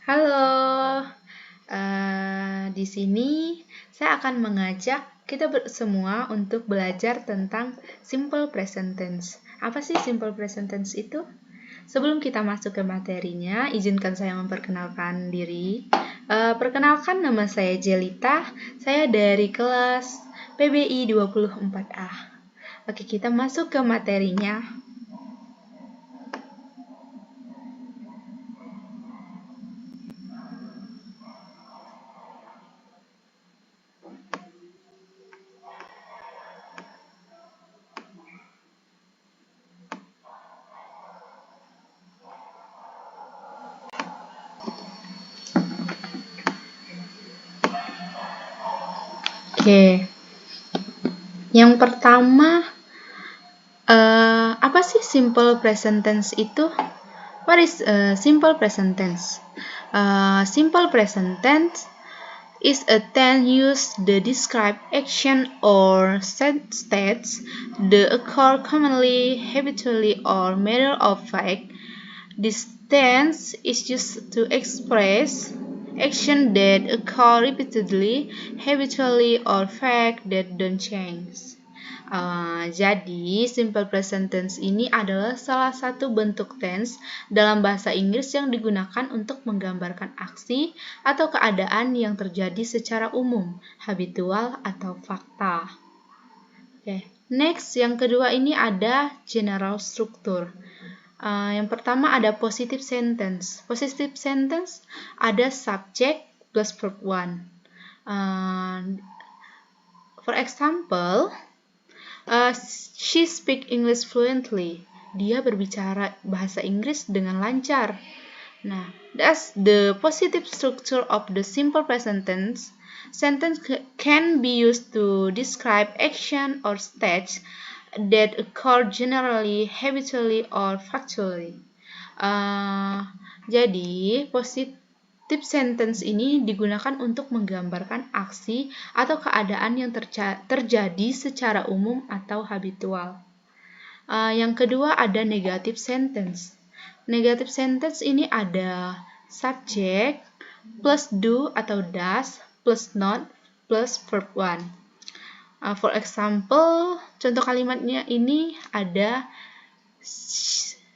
Halo, di sini saya akan mengajak kita semua untuk belajar tentang simple present tense. Apa sih simple present tense itu? Sebelum kita masuk ke materinya, izinkan saya memperkenalkan diri. Perkenalkan, nama saya Jelita, saya dari kelas PBI 24A. Oke, kita masuk ke materinya. Oke, yang pertama, apa sih simple present tense itu? What is simple present tense? Simple present tense is a tense used to describe action or states that occur commonly, habitually, or matter of fact. This tense is used to express action that occur repeatedly, habitually, or fact that don't change. Jadi, simple present tense ini adalah salah satu bentuk tense dalam bahasa Inggris yang digunakan untuk menggambarkan aksi atau keadaan yang terjadi secara umum, habitual, atau fakta. Oke, next, yang kedua ini ada general structure. Yang pertama ada positive sentence. Positive sentence ada subject plus verb one. For example, she speak English fluently. Dia berbicara bahasa Inggris dengan lancar. Nah, that's the positive structure of the simple present tense. Sentence can be used to describe action or states that occur generally, habitually, or factually. Jadi, positive sentence ini digunakan untuk menggambarkan aksi atau keadaan yang terjadi secara umum atau habitual. Yang kedua ada negative sentence. Negative sentence ini ada subject plus do atau does plus not plus verb one. For example, contoh kalimatnya ini ada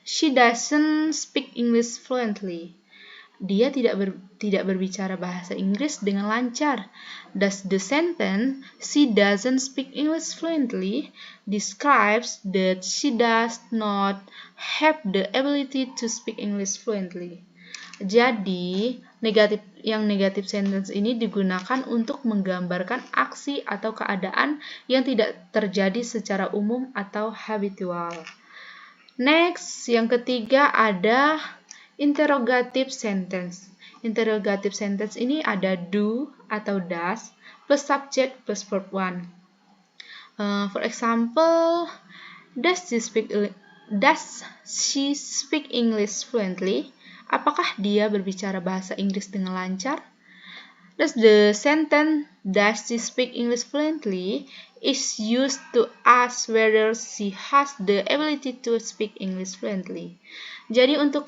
she doesn't speak English fluently. Dia tidak berbicara bahasa Inggris dengan lancar. Thus, the sentence she doesn't speak English fluently describes that she does not have the ability to speak English fluently. Jadi, negative sentence ini digunakan untuk menggambarkan aksi atau keadaan yang tidak terjadi secara umum atau habitual. Next, yang ketiga ada interrogative sentence. Interrogative sentence ini ada do atau does plus subject plus verb one. For example, does she speak English fluently? Apakah dia berbicara bahasa Inggris dengan lancar? Thus, the sentence does she speak English fluently is used to ask whether she has the ability to speak English fluently. Jadi untuk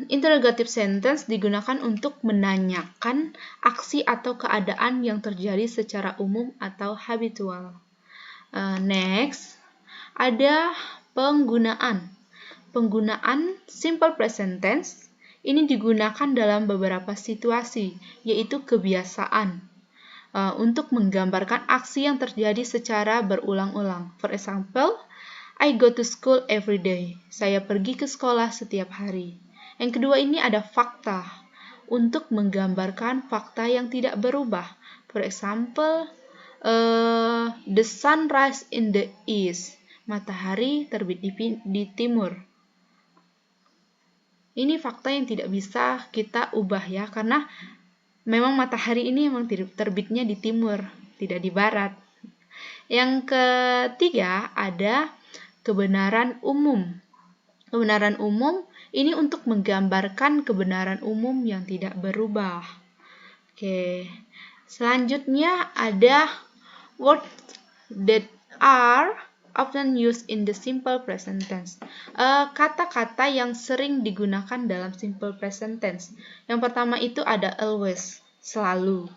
interrogative sentence digunakan untuk menanyakan aksi atau keadaan yang terjadi secara umum atau habitual. Next, ada penggunaan. Penggunaan simple present tense ini digunakan dalam beberapa situasi, yaitu kebiasaan, untuk menggambarkan aksi yang terjadi secara berulang-ulang. For example, I go to school every day. Saya pergi ke sekolah setiap hari. Yang kedua ini ada fakta, untuk menggambarkan fakta yang tidak berubah. For example, the sun rise in the east. Matahari terbit di timur. Ini fakta yang tidak bisa kita ubah ya, karena memang matahari ini memang terbitnya di timur, tidak di barat. Yang ketiga ada kebenaran umum. Kebenaran umum ini untuk menggambarkan kebenaran umum yang tidak berubah. Oke. Selanjutnya ada words that are often used in the simple present tense. Kata-kata yang sering digunakan dalam simple present tense. Yang pertama itu ada always, selalu.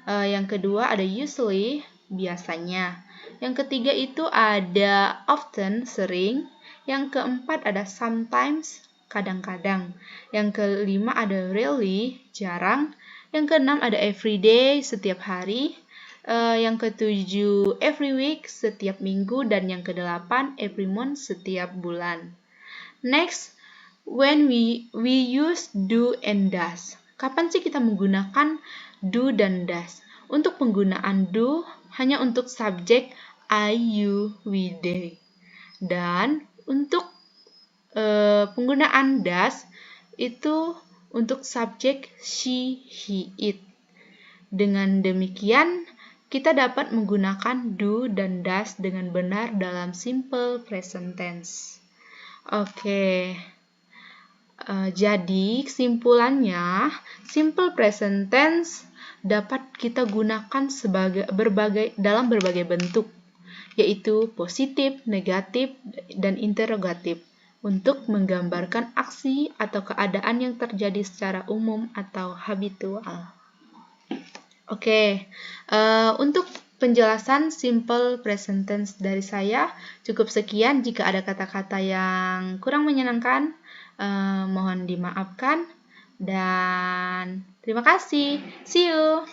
Yang kedua ada usually, biasanya. Yang ketiga itu ada often, sering. Yang keempat ada sometimes, kadang-kadang. Yang kelima ada rarely, jarang. Yang keenam ada everyday, setiap hari. Yang ketujuh every week, setiap minggu. Dan yang kedelapan every month, setiap bulan. Next, when we use do and does. Kapan sih kita menggunakan do dan does? Untuk penggunaan do hanya untuk subjek I, you, we, they. Dan untuk penggunaan does itu untuk subjek she, he, it. Dengan demikian, kita dapat menggunakan do dan does dengan benar dalam simple present tense. Oke. Jadi, kesimpulannya, simple present tense dapat kita gunakan dalam berbagai bentuk, yaitu positif, negatif, dan interrogatif, untuk menggambarkan aksi atau keadaan yang terjadi secara umum atau habitual. Oke, untuk penjelasan simple present tense dari saya cukup sekian. Jika ada kata-kata yang kurang menyenangkan, mohon dimaafkan. Dan terima kasih. See you.